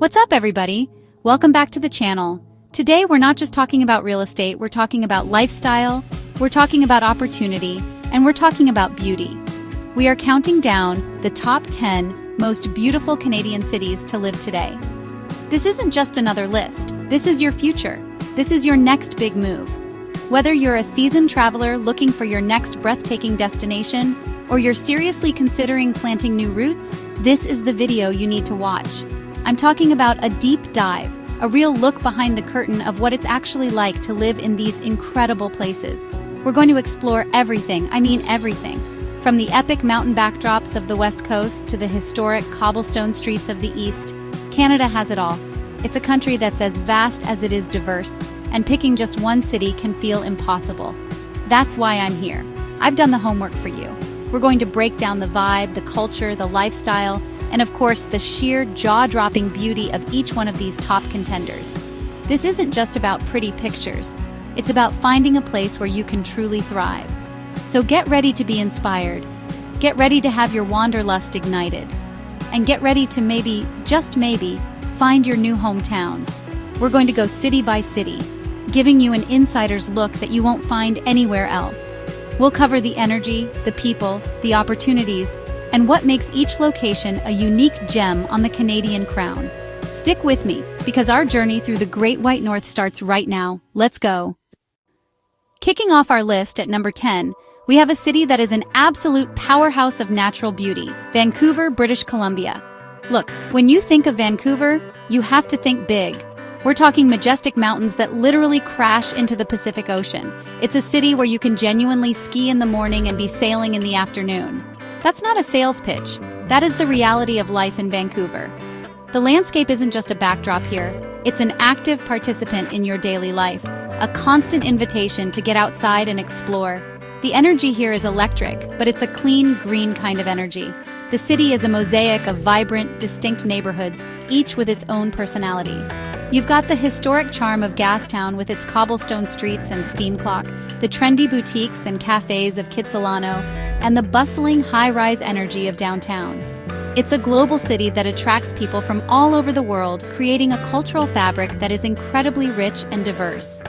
What's up, everybody? Welcome back to the channel. Today, we're not just talking about real estate, we're talking about lifestyle, we're talking about opportunity, and we're talking about beauty. We are counting down the top 10 most beautiful Canadian cities to live today. This isn't just another list. This is your future. This is your next big move. Whether you're a seasoned traveler looking for your next breathtaking destination, or you're seriously considering planting new roots, this is the video you need to watch. I'm talking about a deep dive, a real look behind the curtain of what it's actually like to live in these incredible places. We're going to explore everything, I mean everything. From the epic mountain backdrops of the West Coast to the historic cobblestone streets of the East, Canada has it all. It's a country that's as vast as it is diverse, and picking just one city can feel impossible. That's why I'm here. I've done the homework for you. We're going to break down the vibe, the culture, the lifestyle, and of course, the sheer jaw-dropping beauty of each one of these top contenders. This isn't just about pretty pictures. It's about finding a place where you can truly thrive. So get ready to be inspired. Get ready to have your wanderlust ignited. And get ready to maybe, just maybe, find your new hometown. We're going to go city by city, giving you an insider's look that you won't find anywhere else. We'll cover the energy, the people, the opportunities, and what makes each location a unique gem on the Canadian crown. Stick with me, because our journey through the Great White North starts right now. Let's go. Kicking off our list at number 10, we have a city that is an absolute powerhouse of natural beauty, Vancouver, British Columbia. Look, when you think of Vancouver, you have to think big. We're talking majestic mountains that literally crash into the Pacific Ocean. It's a city where you can genuinely ski in the morning and be sailing in the afternoon. That's not a sales pitch. That is the reality of life in Vancouver. The landscape isn't just a backdrop here. It's an active participant in your daily life, a constant invitation to get outside and explore. The energy here is electric, but it's a clean, green kind of energy. The city is a mosaic of vibrant, distinct neighborhoods, each with its own personality. You've got the historic charm of Gastown with its cobblestone streets and steam clock, the trendy boutiques and cafes of Kitsilano, and the bustling high-rise energy of downtown. It's a global city that attracts people from all over the world, creating a cultural fabric that is incredibly rich and diverse.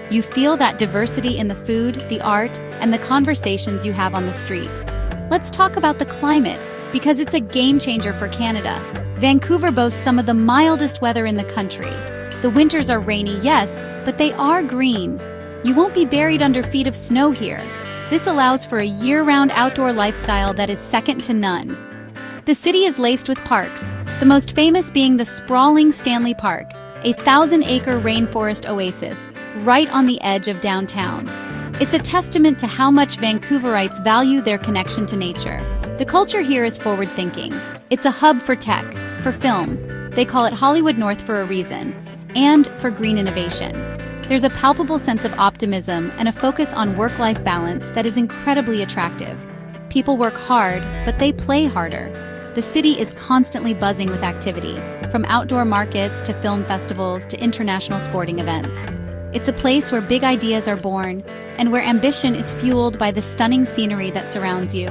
You feel that diversity in the food, the art, and the conversations you have on the street. Let's talk about the climate, because it's a game changer for Canada. Vancouver boasts some of the mildest weather in the country. The winters are rainy, yes, but they are green. You won't be buried under feet of snow here. This allows for a year-round outdoor lifestyle that is second to none. The city is laced with parks, the most famous being the sprawling Stanley Park, a 1,000-acre rainforest oasis, right on the edge of downtown. It's a testament to how much Vancouverites value their connection to nature. The culture here is forward-thinking. It's a hub for tech, for film. They call it Hollywood North for a reason, and for green innovation. There's a palpable sense of optimism and a focus on work-life balance that is incredibly attractive. People work hard, but they play harder. The city is constantly buzzing with activity, from outdoor markets to film festivals to international sporting events. It's a place where big ideas are born and where ambition is fueled by the stunning scenery that surrounds you.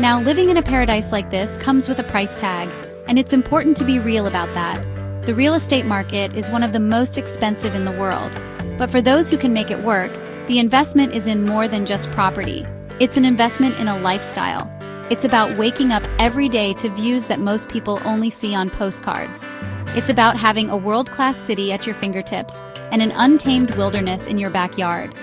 Now, living in a paradise like this comes with a price tag, and it's important to be real about that. The real estate market is one of the most expensive in the world, but for those who can make it work, the investment is in more than just property. It's an investment in a lifestyle. It's about waking up every day to views that most people only see on postcards. It's about having a world-class city at your fingertips and an untamed wilderness in your backyard.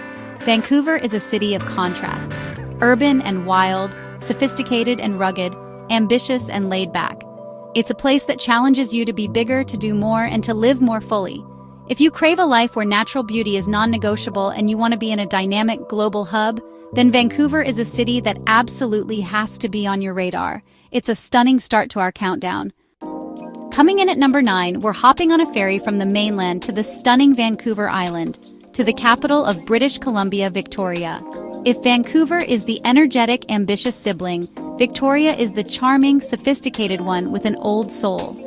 Vancouver is a city of contrasts, urban and wild, sophisticated and rugged, ambitious and laid back. It's a place that challenges you to be bigger, to do more, and to live more fully. If you crave a life where natural beauty is non-negotiable and you want to be in a dynamic global hub, then Vancouver is a city that absolutely has to be on your radar. It's a stunning start to our countdown. Coming in at number 9, we're hopping on a ferry from the mainland to the stunning Vancouver Island, to the capital of British Columbia, Victoria. If Vancouver is the energetic, ambitious sibling, Victoria is the charming, sophisticated one with an old soul.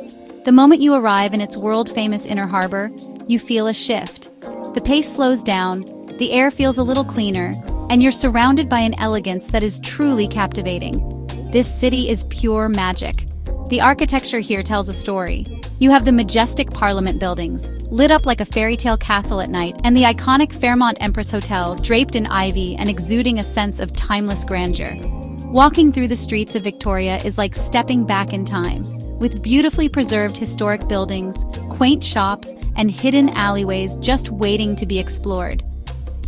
The moment you arrive in its world-famous inner harbor, you feel a shift. The pace slows down, the air feels a little cleaner, and you're surrounded by an elegance that is truly captivating. This city is pure magic. The architecture here tells a story. You have the majestic Parliament buildings, lit up like a fairy tale castle at night, and the iconic Fairmont Empress Hotel, draped in ivy and exuding a sense of timeless grandeur. Walking through the streets of Victoria is like stepping back in time, with beautifully preserved historic buildings, quaint shops, and hidden alleyways just waiting to be explored.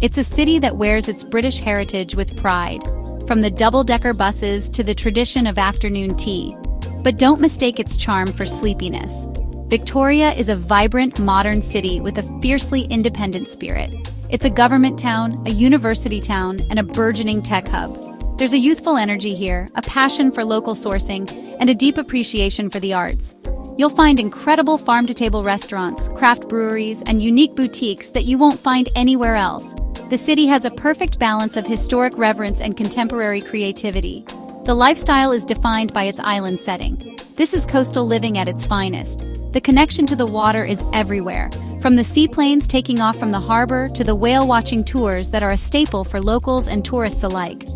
It's a city that wears its British heritage with pride, from the double-decker buses to the tradition of afternoon tea. But don't mistake its charm for sleepiness. Victoria is a vibrant, modern city with a fiercely independent spirit. It's a government town, a university town, and a burgeoning tech hub. There's a youthful energy here, a passion for local sourcing, and a deep appreciation for the arts. You'll find incredible farm-to-table restaurants, craft breweries, and unique boutiques that you won't find anywhere else. The city has a perfect balance of historic reverence and contemporary creativity. The lifestyle is defined by its island setting. This is coastal living at its finest. The connection to the water is everywhere, from the seaplanes taking off from the harbor to the whale-watching tours that are a staple for locals and tourists alike.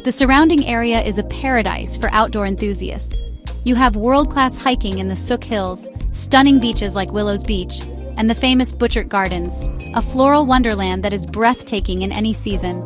The surrounding area is a paradise for outdoor enthusiasts. You have world-class hiking in the Sook Hills, stunning beaches like Willows Beach, and the famous Butchart Gardens, a floral wonderland that is breathtaking in any season.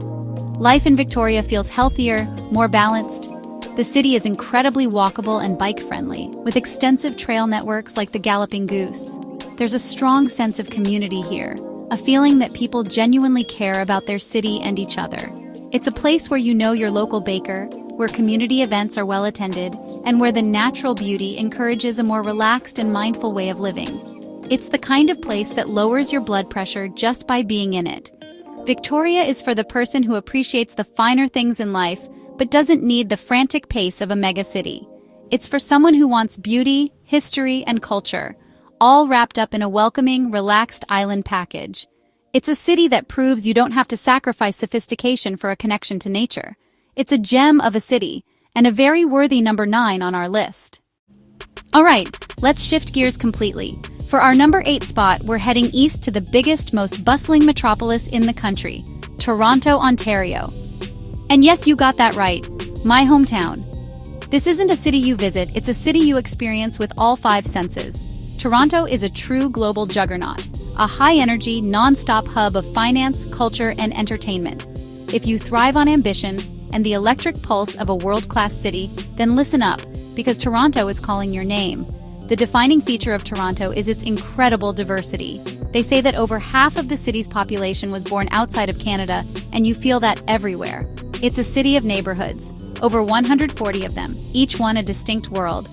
Life in Victoria feels healthier, more balanced. The city is incredibly walkable and bike-friendly, with extensive trail networks like the Galloping Goose. There's a strong sense of community here, a feeling that people genuinely care about their city and each other. It's a place where you know your local baker, where community events are well attended, and where the natural beauty encourages a more relaxed and mindful way of living. It's the kind of place that lowers your blood pressure just by being in it. Victoria is for the person who appreciates the finer things in life, but doesn't need the frantic pace of a megacity. It's for someone who wants beauty, history, and culture, all wrapped up in a welcoming, relaxed island package. It's a city that proves you don't have to sacrifice sophistication for a connection to nature. It's a gem of a city, and a very worthy number 9 on our list. Alright, let's shift gears completely. For our number 8 spot, we're heading east to the biggest, most bustling metropolis in the country, Toronto, Ontario. And yes, you got that right, my hometown. This isn't a city you visit, it's a city you experience with all 5 senses. Toronto is a true global juggernaut, a high-energy, non-stop hub of finance, culture, and entertainment. If you thrive on ambition and the electric pulse of a world-class city, then listen up, because Toronto is calling your name. The defining feature of Toronto is its incredible diversity. They say that over half of the city's population was born outside of Canada, and you feel that everywhere. It's a city of neighborhoods, over 140 of them, each one a distinct world.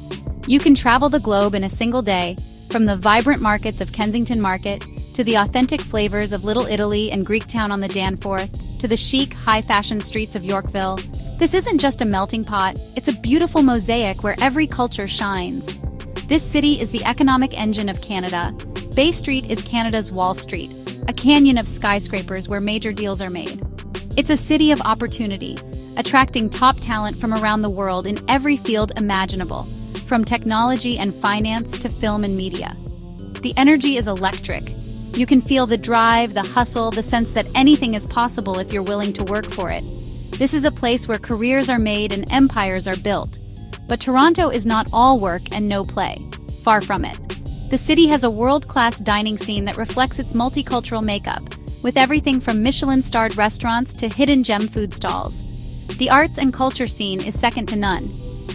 You can travel the globe in a single day, from the vibrant markets of Kensington Market, to the authentic flavors of Little Italy and Greektown on the Danforth, to the chic, high-fashion streets of Yorkville. This isn't just a melting pot, it's a beautiful mosaic where every culture shines. This city is the economic engine of Canada. Bay Street is Canada's Wall Street, a canyon of skyscrapers where major deals are made. It's a city of opportunity, attracting top talent from around the world in every field imaginable, from technology and finance to film and media. The energy is electric. You can feel the drive, the hustle, the sense that anything is possible if you're willing to work for it. This is a place where careers are made and empires are built. But Toronto is not all work and no play. Far from it. The city has a world-class dining scene that reflects its multicultural makeup, with everything from Michelin-starred restaurants to hidden gem food stalls. The arts and culture scene is second to none.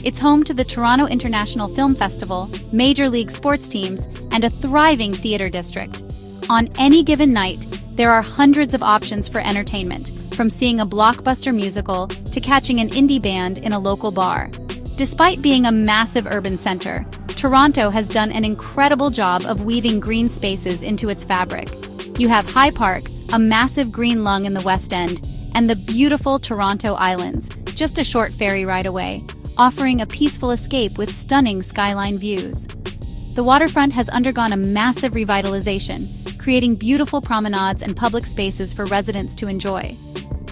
It's home to the Toronto International Film Festival, major league sports teams, and a thriving theater district. On any given night, there are hundreds of options for entertainment, from seeing a blockbuster musical to catching an indie band in a local bar. Despite being a massive urban center, Toronto has done an incredible job of weaving green spaces into its fabric. You have High Park, a massive green lung in the West End, and the beautiful Toronto Islands, just a short ferry ride away, offering a peaceful escape with stunning skyline views. The waterfront has undergone a massive revitalization, creating beautiful promenades and public spaces for residents to enjoy.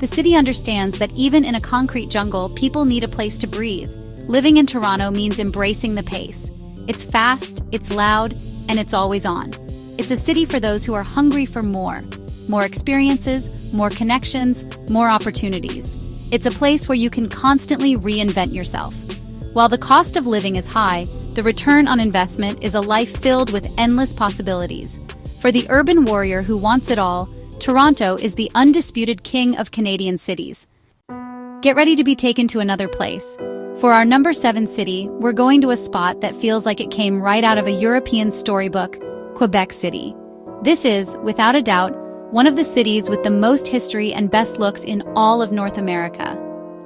The city understands that even in a concrete jungle, people need a place to breathe. Living in Toronto means embracing the pace. It's fast, it's loud, and it's always on. It's a city for those who are hungry for more. More experiences, more connections, more opportunities. It's a place where you can constantly reinvent yourself. While the cost of living is high, The return on investment is a life filled with endless possibilities. For the urban warrior who wants it all, Toronto is the undisputed king of Canadian cities. Get ready to be taken to another place. For our number 7 city, we're going to a spot that feels like it came right out of a European storybook, Quebec City. This is, without a doubt, one of the cities with the most history and best looks in all of North America.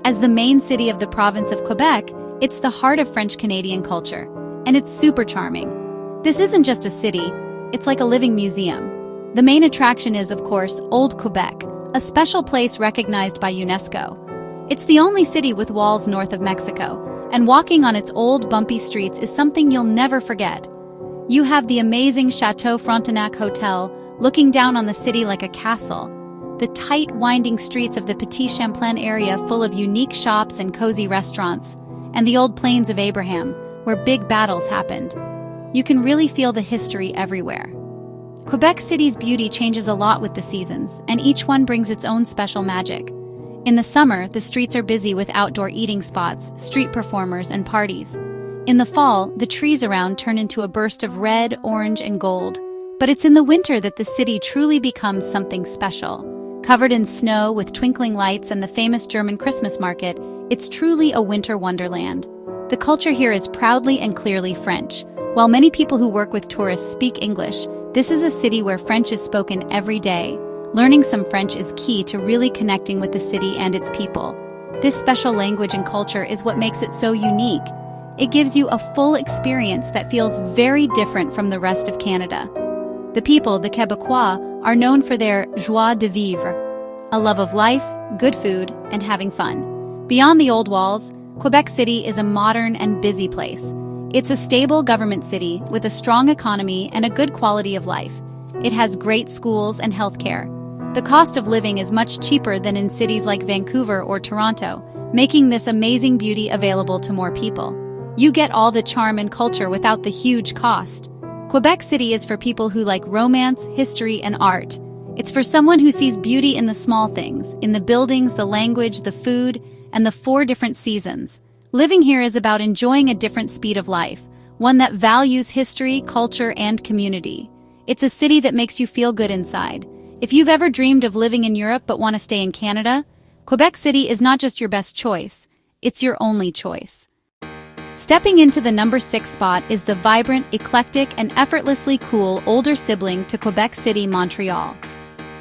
As the main city of the province of Quebec, it's the heart of French-Canadian culture, and it's super charming. This isn't just a city, it's like a living museum. The main attraction is, of course, Old Quebec, a special place recognized by UNESCO. It's the only city with walls north of Mexico, and walking on its old, bumpy streets is something you'll never forget. You have the amazing Chateau Frontenac Hotel, looking down on the city like a castle. The tight, winding streets of the Petit Champlain area full of unique shops and cozy restaurants, and the old Plains of Abraham, where big battles happened. You can really feel the history everywhere. Quebec City's beauty changes a lot with the seasons, and each one brings its own special magic. In the summer, the streets are busy with outdoor eating spots, street performers, and parties. In the fall, the trees around turn into a burst of red, orange, and gold. But it's in the winter that the city truly becomes something special. Covered in snow with twinkling lights and the famous German Christmas market, it's truly a winter wonderland. The culture here is proudly and clearly French. While many people who work with tourists speak English, this is a city where French is spoken every day. Learning some French is key to really connecting with the city and its people. This special language and culture is what makes it so unique. It gives you a full experience that feels very different from the rest of Canada. The people, the Quebecois, are known for their joie de vivre, a love of life, good food, and having fun. Beyond the old walls, Quebec City is a modern and busy place. It's a stable government city with a strong economy and a good quality of life. It has great schools and healthcare. The cost of living is much cheaper than in cities like Vancouver or Toronto, making this amazing beauty available to more people. You get all the charm and culture without the huge cost. Quebec City is for people who like romance, history, and art. It's for someone who sees beauty in the small things, in the buildings, the language, the food, and the 4 different seasons. Living here is about enjoying a different speed of life, one that values history, culture, and community. It's a city that makes you feel good inside. If you've ever dreamed of living in Europe but want to stay in Canada, Quebec City is not just your best choice, it's your only choice. Stepping into the number 6 spot is the vibrant, eclectic, and effortlessly cool older sibling to Quebec City, Montreal.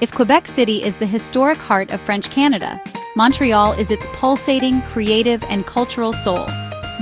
If Quebec City is the historic heart of French Canada, Montreal is its pulsating, creative, and cultural soul.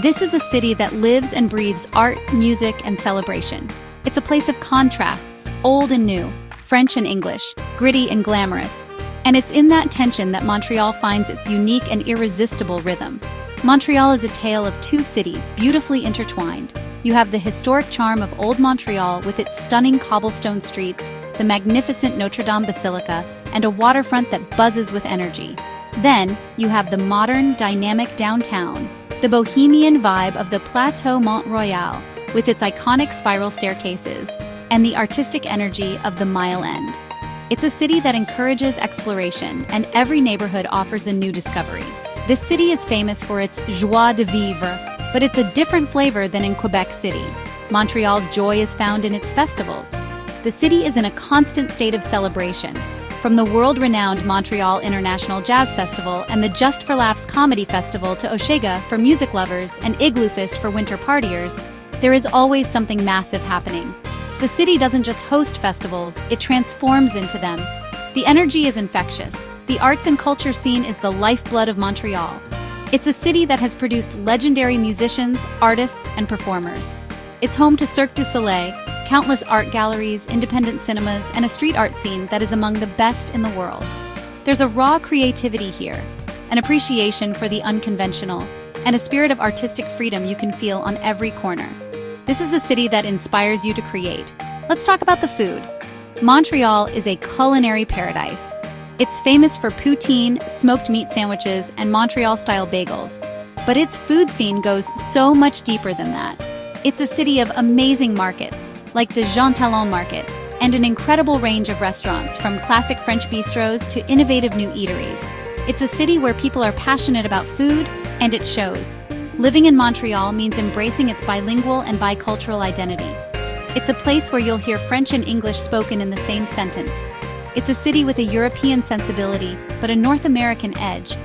This is a city that lives and breathes art, music, and celebration. It's a place of contrasts, old and new, French and English, gritty and glamorous. And it's in that tension that Montreal finds its unique and irresistible rhythm. Montreal is a tale of 2 cities beautifully intertwined. You have the historic charm of Old Montreal with its stunning cobblestone streets, the magnificent Notre Dame Basilica, and a waterfront that buzzes with energy. Then, you have the modern, dynamic downtown, the bohemian vibe of the Plateau Mont-Royal, with its iconic spiral staircases, and the artistic energy of the Mile End. It's a city that encourages exploration, and every neighborhood offers a new discovery. This city is famous for its joie de vivre, but it's a different flavor than in Quebec City. Montreal's joy is found in its festivals. The city is in a constant state of celebration. From the world-renowned Montreal International Jazz Festival and the Just for Laughs Comedy Festival to Osheaga for music lovers and Igloo Fest for winter partiers, there is always something massive happening. The city doesn't just host festivals, it transforms into them. The energy is infectious. The arts and culture scene is the lifeblood of Montreal. It's a city that has produced legendary musicians, artists, and performers. It's home to Cirque du Soleil, countless art galleries, independent cinemas, and a street art scene that is among the best in the world. There's a raw creativity here, an appreciation for the unconventional, and a spirit of artistic freedom you can feel on every corner. This is a city that inspires you to create. Let's talk about the food. Montreal is a culinary paradise. It's famous for poutine, smoked meat sandwiches, and Montreal-style bagels. But its food scene goes so much deeper than that. It's a city of amazing markets, like the Jean Talon Market, and an incredible range of restaurants, from classic French bistros to innovative new eateries. It's a city where people are passionate about food, and it shows. Living in Montreal means embracing its bilingual and bicultural identity. It's a place where you'll hear French and English spoken in the same sentence. It's a city with a European sensibility, but a North American edge.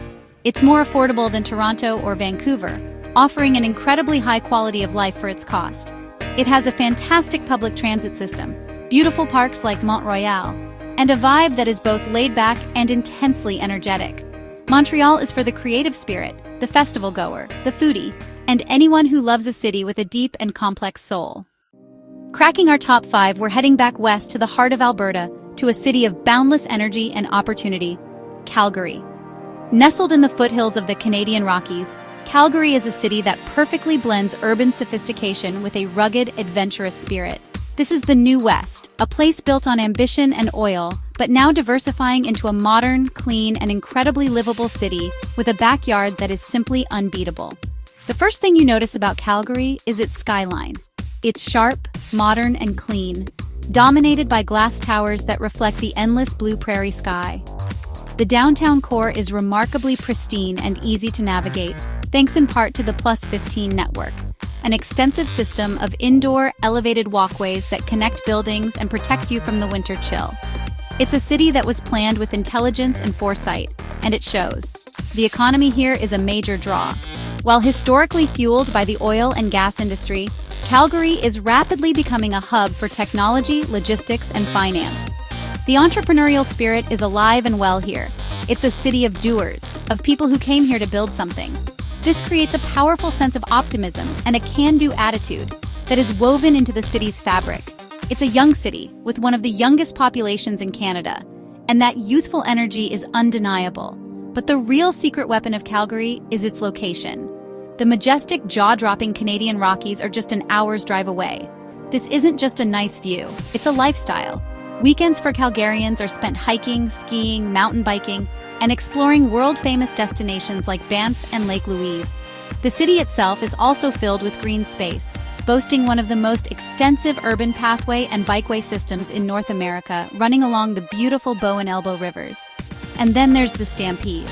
It's more affordable than Toronto or Vancouver, offering an incredibly high quality of life for its cost. It has a fantastic public transit system, beautiful parks like Montreal, and a vibe that is both laid-back and intensely energetic. Montreal is for the creative spirit, the festival goer, the foodie, and anyone who loves a city with a deep and complex soul. Cracking our top 5, we're heading back west to the heart of Alberta, to a city of boundless energy and opportunity, Calgary. Nestled in the foothills of the Canadian Rockies, Calgary is a city that perfectly blends urban sophistication with a rugged, adventurous spirit. This is the New West, a place built on ambition and oil, but now diversifying into a modern, clean, and incredibly livable city with a backyard that is simply unbeatable. The first thing you notice about Calgary is its skyline. It's sharp, modern, and clean, dominated by glass towers that reflect the endless blue prairie sky. The downtown core is remarkably pristine and easy to navigate, thanks in part to the Plus 15 network, an extensive system of indoor, elevated walkways that connect buildings and protect you from the winter chill. It's a city that was planned with intelligence and foresight, and it shows. The economy here is a major draw. While historically fueled by the oil and gas industry, Calgary is rapidly becoming a hub for technology, logistics, and finance. The entrepreneurial spirit is alive and well here. It's a city of doers, of people who came here to build something. This creates a powerful sense of optimism and a can-do attitude that is woven into the city's fabric. It's a young city with one of the youngest populations in Canada, and that youthful energy is undeniable. But the real secret weapon of Calgary is its location. The majestic, jaw-dropping Canadian Rockies are just an hour's drive away. This isn't just a nice view, it's a lifestyle. Weekends for Calgarians are spent hiking, skiing, mountain biking, and exploring world-famous destinations like Banff and Lake Louise. The city itself is also filled with green space, boasting one of the most extensive urban pathway and bikeway systems in North America, running along the beautiful Bow and Elbow rivers. And then there's the Stampede.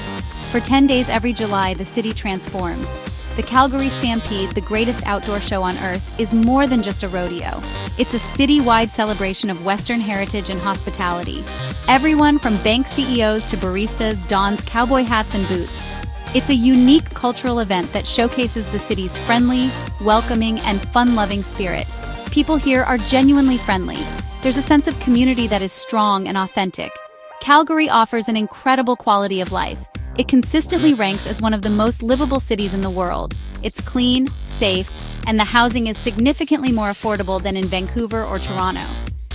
For 10 days every July, the city transforms. The Calgary Stampede, the greatest outdoor show on earth, is more than just a rodeo. It's a city-wide celebration of Western heritage and hospitality. Everyone from bank CEOs to baristas dons cowboy hats and boots. It's a unique cultural event that showcases the city's friendly, welcoming, and fun-loving spirit. People here are genuinely friendly. There's a sense of community that is strong and authentic. Calgary offers an incredible quality of life. It consistently ranks as one of the most livable cities in the world. It's clean, safe, and the housing is significantly more affordable than in Vancouver or Toronto.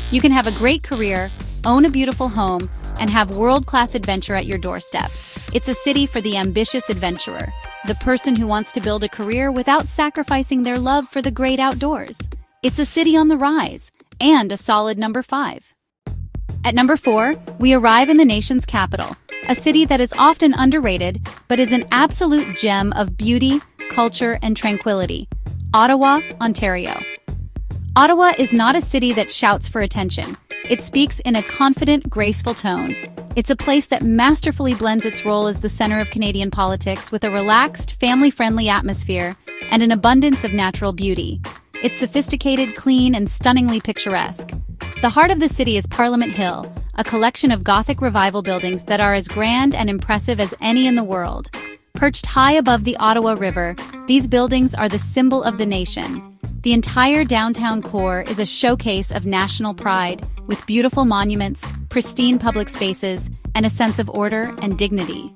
You can have a great career, own a beautiful home, and have world-class adventure at your doorstep. It's a city for the ambitious adventurer, the person who wants to build a career without sacrificing their love for the great outdoors. It's a city on the rise, and a solid number 5. At number 4, we arrive in the nation's capital, a city that is often underrated, but is an absolute gem of beauty, culture, and tranquility. Ottawa, Ontario. Ottawa is not a city that shouts for attention. It speaks in a confident, graceful tone. It's a place that masterfully blends its role as the center of Canadian politics with a relaxed, family-friendly atmosphere and an abundance of natural beauty. It's sophisticated, clean, and stunningly picturesque. The heart of the city is Parliament Hill, a collection of Gothic Revival buildings that are as grand and impressive as any in the world. Perched high above the Ottawa River, these buildings are the symbol of the nation. The entire downtown core is a showcase of national pride, with beautiful monuments, pristine public spaces, and a sense of order and dignity.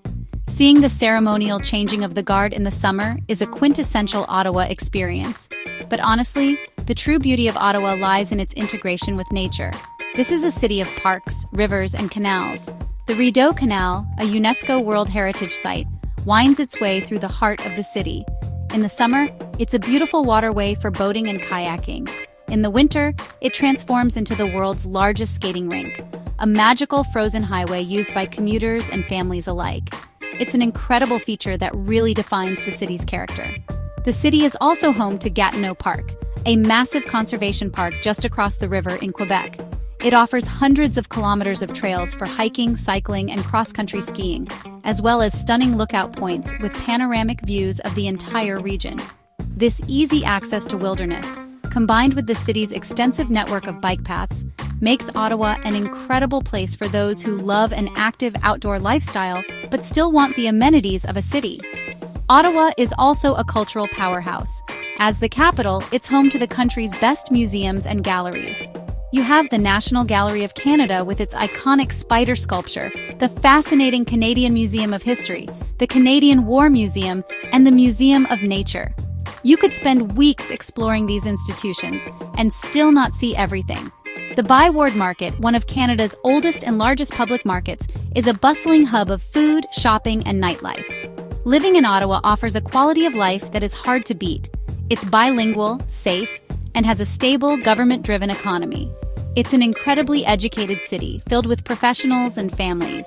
Seeing the ceremonial changing of the guard in the summer is a quintessential Ottawa experience. But honestly, the true beauty of Ottawa lies in its integration with nature. This is a city of parks, rivers, and canals. The Rideau Canal, a UNESCO World Heritage Site, winds its way through the heart of the city. In the summer, it's a beautiful waterway for boating and kayaking. In the winter, it transforms into the world's largest skating rink, a magical frozen highway used by commuters and families alike. It's an incredible feature that really defines the city's character. The city is also home to Gatineau Park, a massive conservation park just across the river in Quebec. It offers hundreds of kilometers of trails for hiking, cycling, and cross-country skiing, as well as stunning lookout points with panoramic views of the entire region. This easy access to wilderness, combined with the city's extensive network of bike paths, makes Ottawa an incredible place for those who love an active outdoor lifestyle but still want the amenities of a city. Ottawa is also a cultural powerhouse. As the capital, it's home to the country's best museums and galleries. You have the National Gallery of Canada with its iconic spider sculpture, the fascinating Canadian Museum of History, the Canadian War Museum, and the Museum of Nature. You could spend weeks exploring these institutions and still not see everything. The Byward Market, one of Canada's oldest and largest public markets, is a bustling hub of food, shopping, and nightlife. Living in Ottawa offers a quality of life that is hard to beat. It's bilingual, safe, and has a stable, government-driven economy. It's an incredibly educated city, filled with professionals and families.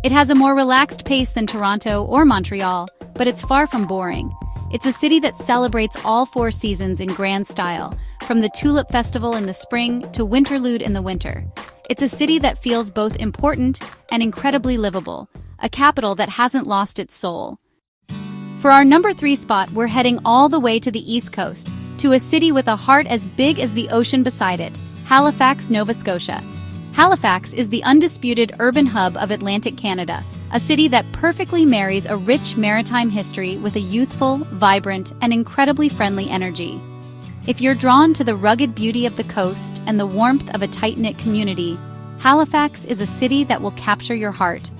It has a more relaxed pace than Toronto or Montreal, but it's far from boring. It's a city that celebrates all 4 seasons in grand style, from the Tulip Festival in the spring to Winterlude in the winter. It's a city that feels both important and incredibly livable, a capital that hasn't lost its soul. For our number 3 spot, we're heading all the way to the East Coast, to a city with a heart as big as the ocean beside it, Halifax, Nova Scotia. Halifax is the undisputed urban hub of Atlantic Canada, a city that perfectly marries a rich maritime history with a youthful, vibrant, and incredibly friendly energy. If you're drawn to the rugged beauty of the coast and the warmth of a tight-knit community, Halifax is a city that will capture your heart.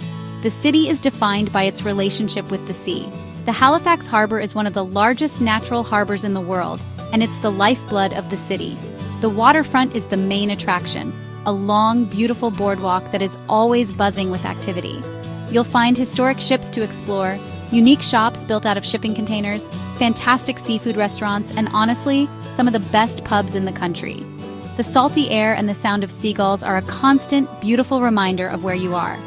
The city is defined by its relationship with the sea. The Halifax Harbor is one of the largest natural harbors in the world, and it's the lifeblood of the city. The waterfront is the main attraction, a long, beautiful boardwalk that is always buzzing with activity. You'll find historic ships to explore, unique shops built out of shipping containers, fantastic seafood restaurants, and honestly, some of the best pubs in the country. The salty air and the sound of seagulls are a constant, beautiful reminder of where you are.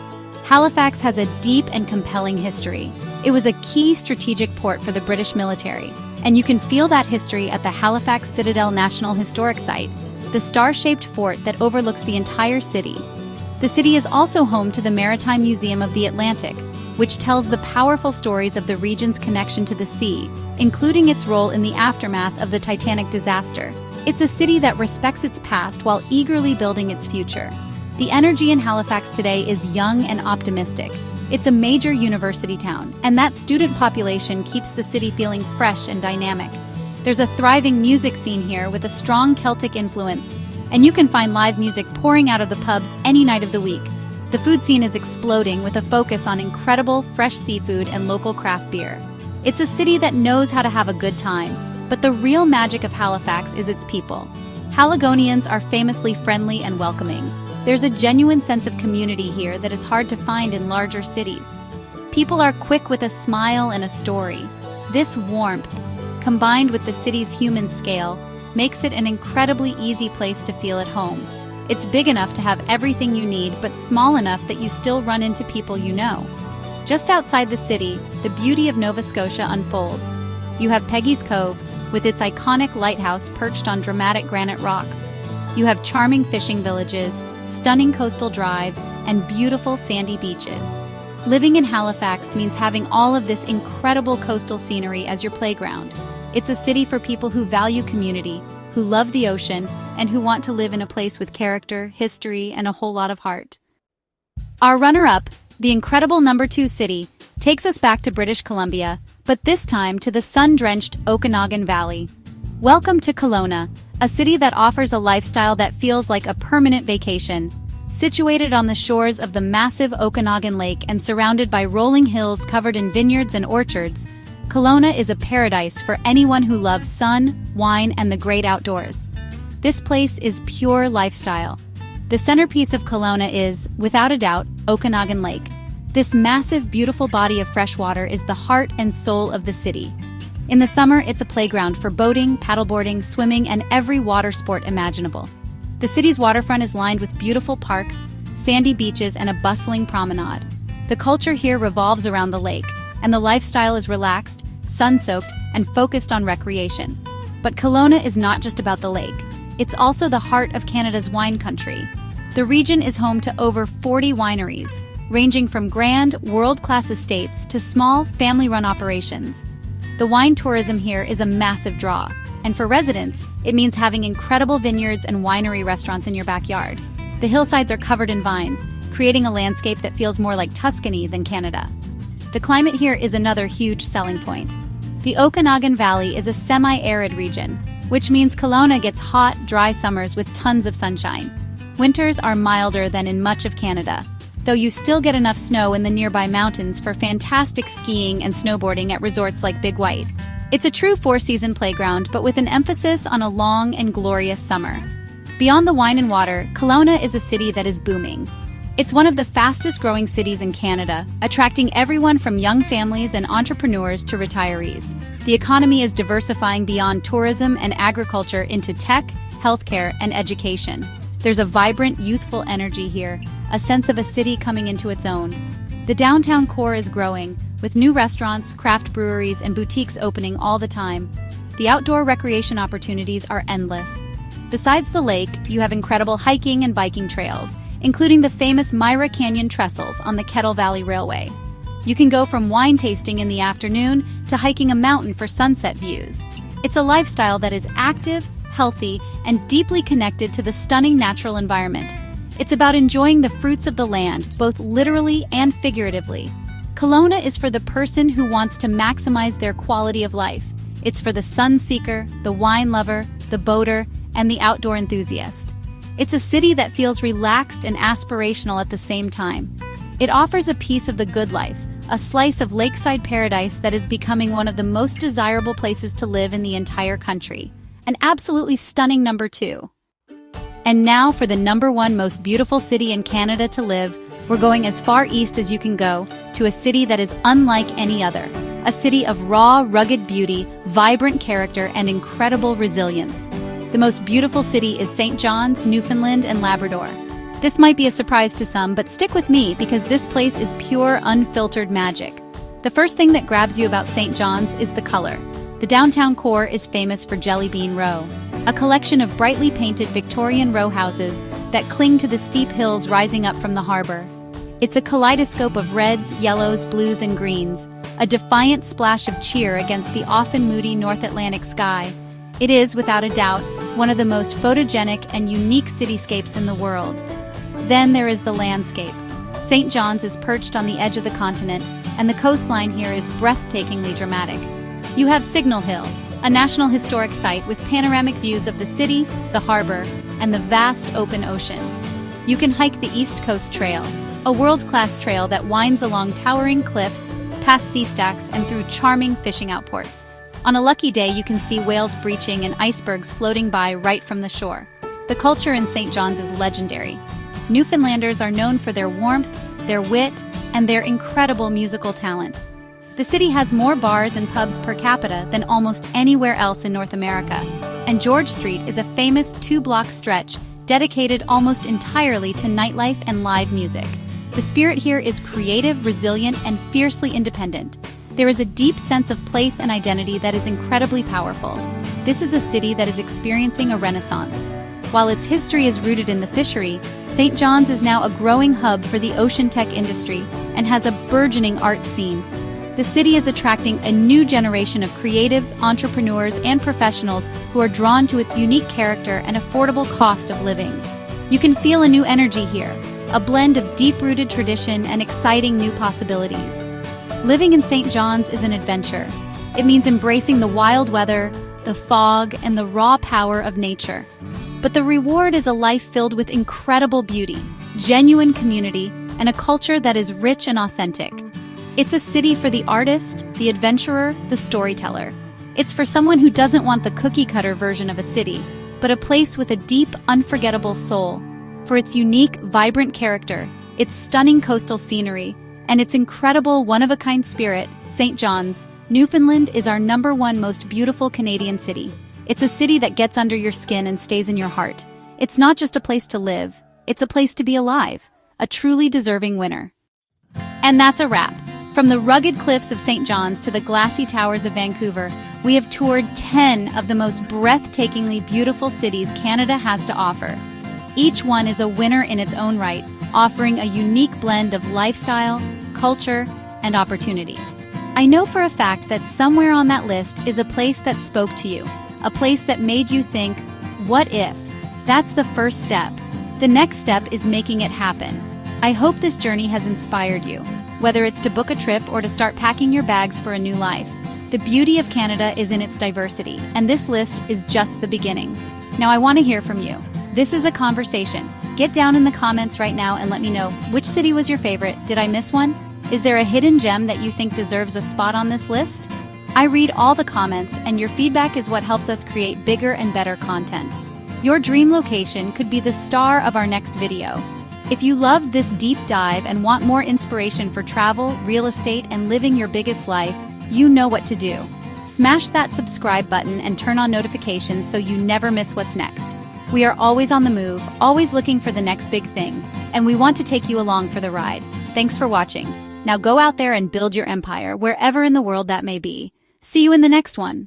Halifax has a deep and compelling history. It was a key strategic port for the British military, and you can feel that history at the Halifax Citadel National Historic Site, the star-shaped fort that overlooks the entire city. The city is also home to the Maritime Museum of the Atlantic, which tells the powerful stories of the region's connection to the sea, including its role in the aftermath of the Titanic disaster. It's a city that respects its past while eagerly building its future. The energy in Halifax today is young and optimistic. It's a major university town, and that student population keeps the city feeling fresh and dynamic. There's a thriving music scene here with a strong Celtic influence, and you can find live music pouring out of the pubs any night of the week. The food scene is exploding with a focus on incredible fresh seafood and local craft beer. It's a city that knows how to have a good time, but the real magic of Halifax is its people. Haligonians are famously friendly and welcoming. There's a genuine sense of community here that is hard to find in larger cities. People are quick with a smile and a story. This warmth, combined with the city's human scale, makes it an incredibly easy place to feel at home. It's big enough to have everything you need, but small enough that you still run into people you know. Just outside the city, the beauty of Nova Scotia unfolds. You have Peggy's Cove, with its iconic lighthouse perched on dramatic granite rocks. You have charming fishing villages, stunning coastal drives, and beautiful sandy beaches. Living in Halifax means having all of this incredible coastal scenery as your playground. It's a city for people who value community, who love the ocean, and who want to live in a place with character, history, and a whole lot of heart. Our runner-up, the incredible number 2 city, takes us back to British Columbia, but this time to the sun-drenched Okanagan Valley. Welcome to Kelowna, a city that offers a lifestyle that feels like a permanent vacation. Situated on the shores of the massive Okanagan Lake and surrounded by rolling hills covered in vineyards and orchards, Colona is a paradise for anyone who loves sun, wine, and the great outdoors. This place is pure lifestyle. The centerpiece of Colona is, without a doubt, Okanagan Lake. This massive, beautiful body of fresh water is the heart and soul of the city. In the summer, it's a playground for boating, paddleboarding, swimming, and every water sport imaginable. The city's waterfront is lined with beautiful parks, sandy beaches, and a bustling promenade. The culture here revolves around the lake, and the lifestyle is relaxed, sun-soaked, and focused on recreation. But Kelowna is not just about the lake. It's also the heart of Canada's wine country. The region is home to over 40 wineries, ranging from grand, world-class estates to small, family-run operations. The wine tourism here is a massive draw, and for residents, it means having incredible vineyards and winery restaurants in your backyard. The hillsides are covered in vines, creating a landscape that feels more like Tuscany than Canada. The climate here is another huge selling point. The Okanagan Valley is a semi-arid region, which means Kelowna gets hot, dry summers with tons of sunshine. Winters are milder than in much of Canada, though you still get enough snow in the nearby mountains for fantastic skiing and snowboarding at resorts like Big White. It's a true four-season playground, but with an emphasis on a long and glorious summer. Beyond the wine and water, Kelowna is a city that is booming. It's one of the fastest-growing cities in Canada, attracting everyone from young families and entrepreneurs to retirees. The economy is diversifying beyond tourism and agriculture into tech, healthcare, and education. There's a vibrant, youthful energy here, a sense of a city coming into its own. The downtown core is growing, with new restaurants, craft breweries, and boutiques opening all the time. The outdoor recreation opportunities are endless. Besides the lake, you have incredible hiking and biking trails, including the famous Myra Canyon trestles on the Kettle Valley Railway. You can go from wine tasting in the afternoon to hiking a mountain for sunset views. It's a lifestyle that is active, healthy, and deeply connected to the stunning natural environment. It's about enjoying the fruits of the land, both literally and figuratively. Kelowna is for the person who wants to maximize their quality of life. It's for the sun seeker, the wine lover, the boater, and the outdoor enthusiast. It's a city that feels relaxed and aspirational at the same time. It offers a piece of the good life, a slice of lakeside paradise that is becoming one of the most desirable places to live in the entire country. An absolutely stunning number 2. And now for the number 1 most beautiful city in Canada to live, we're going as far east as you can go, to a city that is unlike any other. A city of raw, rugged beauty, vibrant character, and incredible resilience. The most beautiful city is St. John's, Newfoundland and Labrador. This might be a surprise to some, but stick with me because this place is pure, unfiltered magic. The first thing that grabs you about St. John's is the color. The downtown core is famous for Jelly Bean Row, a collection of brightly painted Victorian row houses that cling to the steep hills rising up from the harbor. It's a kaleidoscope of reds, yellows, blues, and greens, a defiant splash of cheer against the often moody North Atlantic sky. It is, without a doubt, one of the most photogenic and unique cityscapes in the world. Then there is the landscape. St. John's is perched on the edge of the continent, and the coastline here is breathtakingly dramatic. You have Signal Hill, a National Historic Site with panoramic views of the city, the harbor, and the vast open ocean. You can hike the East Coast Trail, a world-class trail that winds along towering cliffs, past sea stacks, and through charming fishing outports. On a lucky day, you can see whales breaching and icebergs floating by right from the shore. The culture in St. John's is legendary. Newfoundlanders are known for their warmth, their wit, and their incredible musical talent. The city has more bars and pubs per capita than almost anywhere else in North America, and George Street is a famous 2-block stretch dedicated almost entirely to nightlife and live music. The spirit here is creative, resilient, and fiercely independent. There is a deep sense of place and identity that is incredibly powerful. This is a city that is experiencing a renaissance. While its history is rooted in the fishery, St. John's is now a growing hub for the ocean tech industry and has a burgeoning art scene. The city is attracting a new generation of creatives, entrepreneurs, and professionals who are drawn to its unique character and affordable cost of living. You can feel a new energy here, a blend of deep-rooted tradition and exciting new possibilities. Living in St. John's is an adventure. It means embracing the wild weather, the fog, and the raw power of nature. But the reward is a life filled with incredible beauty, genuine community, and a culture that is rich and authentic. It's a city for the artist, the adventurer, the storyteller. It's for someone who doesn't want the cookie-cutter version of a city, but a place with a deep, unforgettable soul. For its unique, vibrant character, its stunning coastal scenery, and its incredible one-of-a-kind spirit, St. John's, Newfoundland is our number 1 most beautiful Canadian city. It's a city that gets under your skin and stays in your heart. It's not just a place to live, it's a place to be alive, a truly deserving winner. And that's a wrap. From the rugged cliffs of St. John's to the glassy towers of Vancouver, we have toured 10 of the most breathtakingly beautiful cities Canada has to offer. Each one is a winner in its own right, offering a unique blend of lifestyle, culture, and opportunity. I know for a fact that somewhere on that list is a place that spoke to you, a place that made you think, what if? That's the first step. The next step is making it happen. I hope this journey has inspired you, whether it's to book a trip or to start packing your bags for a new life. The beauty of Canada is in its diversity, and this list is just the beginning. Now I want to hear from you. This is a conversation. Get down in the comments right now and let me know, which city was your favorite? Did I miss one? Is there a hidden gem that you think deserves a spot on this list? I read all the comments, and your feedback is what helps us create bigger and better content. Your dream location could be the star of our next video. If you loved this deep dive and want more inspiration for travel, real estate, and living your biggest life, you know what to do. Smash that subscribe button and turn on notifications so you never miss what's next. We are always on the move, always looking for the next big thing, and we want to take you along for the ride. Thanks for watching. Now go out there and build your empire, wherever in the world that may be. See you in the next one.